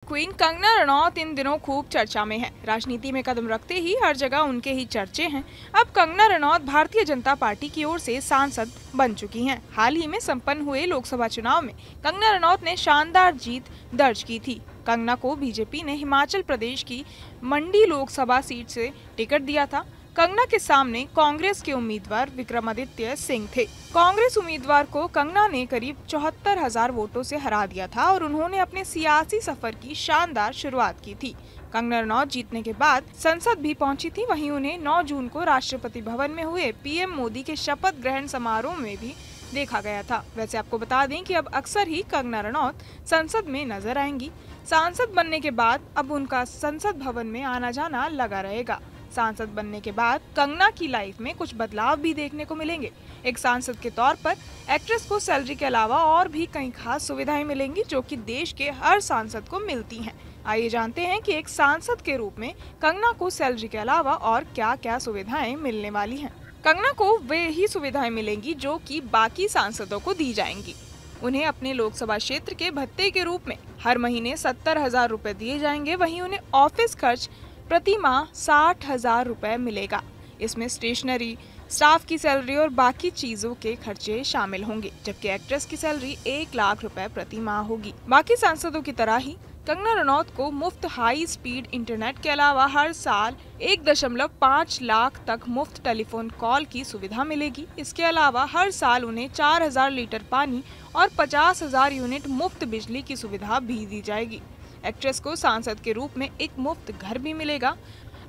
Queen Kangana Ranaut इन दिनों खूब चर्चा में है। राजनीति में कदम रखते ही हर जगह उनके ही चर्चे हैं। अब कंगना रनौत भारतीय जनता पार्टी की ओर से सांसद बन चुकी हैं। हाल ही में संपन्न हुए लोकसभा चुनाव में कंगना रनौत ने शानदार जीत दर्ज की थी। कंगना को बीजेपी ने हिमाचल प्रदेश की मंडी लोकसभा सीट से टिकट दिया था। कंगना के सामने कांग्रेस के उम्मीदवार विक्रमादित्य सिंह थे। कांग्रेस उम्मीदवार को कंगना ने करीब 74,000 वोटों से हरा दिया था और उन्होंने अपने सियासी सफर की शानदार शुरुआत की थी। कंगना रनौत जीतने के बाद संसद भी पहुंची थी। वहीं उन्हें 9 जून को राष्ट्रपति भवन में हुए पीएम मोदी के शपथ ग्रहण समारोह में भी देखा गया था। वैसे आपको बता दें कि अब अक्सर ही कंगना रनौत संसद में नजर आएंगी। सांसद बनने के बाद अब उनका संसद भवन में आना जाना लगा रहेगा। सांसद बनने के बाद कंगना की लाइफ में कुछ बदलाव भी देखने को मिलेंगे। एक सांसद के तौर पर एक्ट्रेस को सैलरी के अलावा और भी कई खास सुविधाएं मिलेंगी जो कि देश के हर सांसद को मिलती हैं। आइए जानते हैं कि एक सांसद के रूप में कंगना को सैलरी के अलावा और क्या क्या सुविधाएं मिलने वाली हैं। कंगना को वे ही सुविधाएं मिलेंगी जो कि बाकी सांसदों को दी जाएंगी। उन्हें अपने लोकसभा क्षेत्र के भत्ते के रूप में हर महीने 70,000 रुपए दिए जाएंगे। वहीं उन्हें ऑफिस खर्च प्रति माह 60,000 रुपए मिलेगा। इसमें स्टेशनरी, स्टाफ की सैलरी और बाकी चीजों के खर्चे शामिल होंगे, जबकि एक्ट्रेस की सैलरी 1 लाख रुपए प्रति माह होगी। बाकी सांसदों की तरह ही कंगना रनौत को मुफ्त हाई स्पीड इंटरनेट के अलावा हर साल 1.5 लाख तक मुफ्त टेलीफोन कॉल की सुविधा मिलेगी। इसके अलावा हर साल उन्हें 4,000 लीटर पानी और 50,000 यूनिट मुफ्त बिजली की सुविधा भी दी जाएगी। एक्ट्रेस को सांसद के रूप में एक मुफ्त घर भी मिलेगा।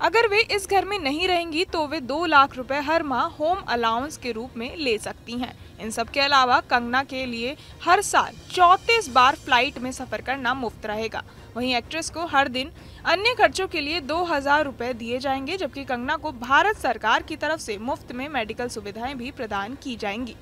अगर वे इस घर में नहीं रहेंगी तो वे 2 लाख रुपए हर माह होम अलाउंस के रूप में ले सकती हैं। इन सब के अलावा कंगना के लिए हर साल 34 बार फ्लाइट में सफर करना मुफ्त रहेगा। वहीं एक्ट्रेस को हर दिन अन्य खर्चों के लिए 2,000 रुपए दिए जाएंगे, जबकि कंगना को भारत सरकार की तरफ से मुफ्त में मेडिकल सुविधाएं भी प्रदान की जाएंगी।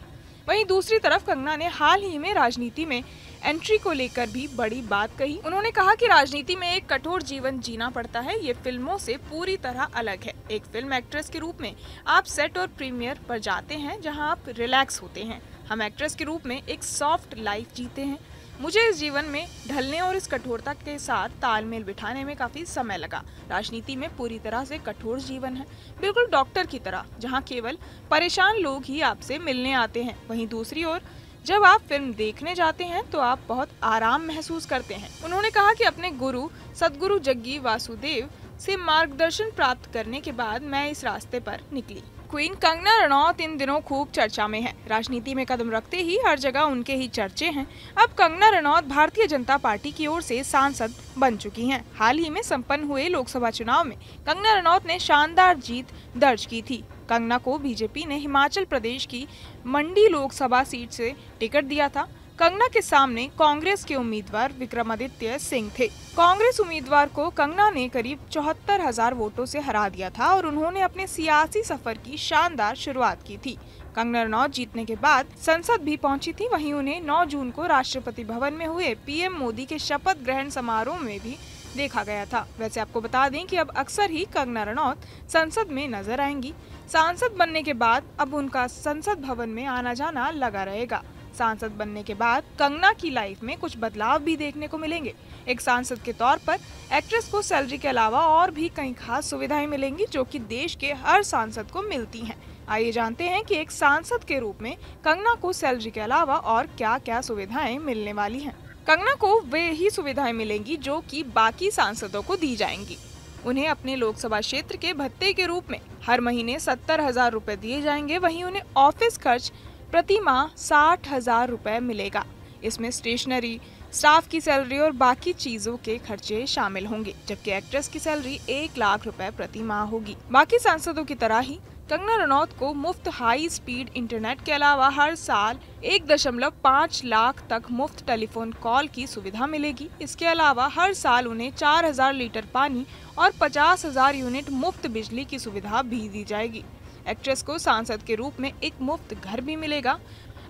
वहीं दूसरी तरफ कंगना ने हाल ही में राजनीति में एंट्री को लेकर भी बड़ी बात कही। उन्होंने कहा कि राजनीति में एक कठोर जीवन जीना पड़ता है। ये फिल्मों से पूरी तरह अलग है। एक फिल्म एक्ट्रेस के रूप में आप सेट और प्रीमियर पर जाते हैं जहां आप रिलैक्स होते हैं। हम एक्ट्रेस के रूप में एक सॉफ्ट लाइफ जीते हैं। मुझे इस जीवन में ढलने और इस कठोरता के साथ तालमेल बिठाने में काफी समय लगा। राजनीति में पूरी तरह से कठोर जीवन है, बिल्कुल डॉक्टर की तरह, जहां केवल परेशान लोग ही आपसे मिलने आते हैं। वहीं दूसरी ओर जब आप फिल्म देखने जाते हैं तो आप बहुत आराम महसूस करते हैं। उन्होंने कहा कि अपने गुरु सदगुरु जग्गी वासुदेव से मार्गदर्शन प्राप्त करने के बाद मैं इस रास्ते पर निकली। क्वीन कंगना रनौत इन दिनों खूब चर्चा में है। राजनीति में कदम रखते ही हर जगह उनके ही चर्चे हैं। अब कंगना रनौत भारतीय जनता पार्टी की ओर से सांसद बन चुकी हैं। हाल ही में संपन्न हुए लोकसभा चुनाव में कंगना रनौत ने शानदार जीत दर्ज की थी। कंगना को बीजेपी ने हिमाचल प्रदेश की मंडी लोकसभा सीट से टिकट दिया था। कंगना के सामने कांग्रेस के उम्मीदवार विक्रमादित्य सिंह थे। कांग्रेस उम्मीदवार को कंगना ने करीब 74,000 वोटों से हरा दिया था और उन्होंने अपने सियासी सफर की शानदार शुरुआत की थी। कंगना रनौत जीतने के बाद संसद भी पहुंची थी। वहीं उन्हें 9 जून को राष्ट्रपति भवन में हुए पीएम मोदी के शपथ ग्रहण समारोह में भी देखा गया था। वैसे आपको बता दें कि अब अक्सर ही कंगना रनौत संसद में नजर आएंगी। सांसद बनने के बाद अब उनका संसद भवन में आना जाना लगा रहेगा। सांसद बनने के बाद कंगना की लाइफ में कुछ बदलाव भी देखने को मिलेंगे। एक सांसद के तौर पर एक्ट्रेस को सैलरी के अलावा और भी कई खास सुविधाएं मिलेंगी जो कि देश के हर सांसद को मिलती हैं। आइए जानते हैं कि एक सांसद के रूप में कंगना को सैलरी के अलावा और क्या क्या सुविधाएं मिलने वाली हैं। कंगना को वे ही सुविधाएं मिलेंगी जो कि बाकी सांसदों को दी जाएंगी। उन्हें अपने लोकसभा क्षेत्र के भत्ते के रूप में हर महीने 70,000 रुपए दिए जाएंगे। वहीं उन्हें ऑफिस खर्च प्रति माह 60,000 रुपए मिलेगा। इसमें स्टेशनरी, स्टाफ की सैलरी और बाकी चीजों के खर्चे शामिल होंगे, जबकि एक्ट्रेस की सैलरी 1 लाख रुपए प्रति माह होगी। बाकी सांसदों की तरह ही कंगना रनौत को मुफ्त हाई स्पीड इंटरनेट के अलावा हर साल 1.5 लाख तक मुफ्त टेलीफोन कॉल की सुविधा मिलेगी। इसके अलावा हर साल उन्हें 4,000 लीटर पानी और 50,000 यूनिट मुफ्त बिजली की सुविधा भी दी जाएगी। एक्ट्रेस को सांसद के रूप में एक मुफ्त घर भी मिलेगा।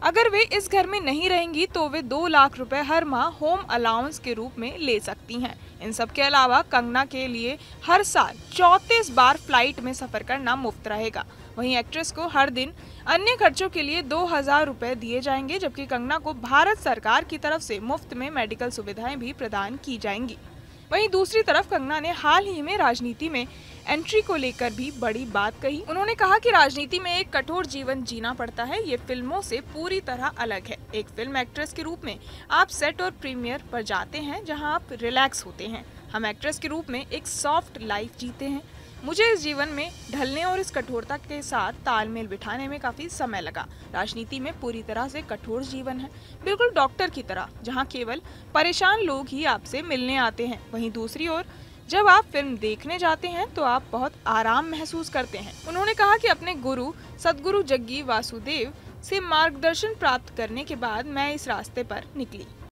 अगर वे इस घर में नहीं रहेंगी तो वे 2 लाख रुपए हर माह होम अलाउंस के रूप में ले सकती हैं। इन सब के अलावा कंगना के लिए हर साल 34 बार फ्लाइट में सफर करना मुफ्त रहेगा। वहीं एक्ट्रेस को हर दिन अन्य खर्चों के लिए 2,000 रुपए दिए जाएंगे, जबकि कंगना को भारत सरकार की तरफ से मुफ्त में मेडिकल सुविधाएं भी प्रदान की जाएंगी। वहीं दूसरी तरफ कंगना ने हाल ही में राजनीति में एंट्री को लेकर भी बड़ी बात कही। उन्होंने कहा कि राजनीति में एक कठोर जीवन जीना पड़ता है, ये फिल्मों से पूरी तरह अलग है। एक फिल्म एक्ट्रेस के रूप में आप सेट और प्रीमियर पर जाते हैं जहां आप रिलैक्स होते हैं। हम एक्ट्रेस के रूप में एक सॉफ्ट लाइफ जीते हैं। मुझे इस जीवन में ढलने और इस कठोरता के साथ तालमेल बिठाने में काफी समय लगा। राजनीति में पूरी तरह से कठोर जीवन है, बिल्कुल डॉक्टर की तरह, जहां केवल परेशान लोग ही आपसे मिलने आते हैं। वहीं दूसरी ओर जब आप फिल्म देखने जाते हैं तो आप बहुत आराम महसूस करते हैं। उन्होंने कहा कि अपने गुरु सदगुरु जग्गी वासुदेव से मार्गदर्शन प्राप्त करने के बाद मैं इस रास्ते पर निकली।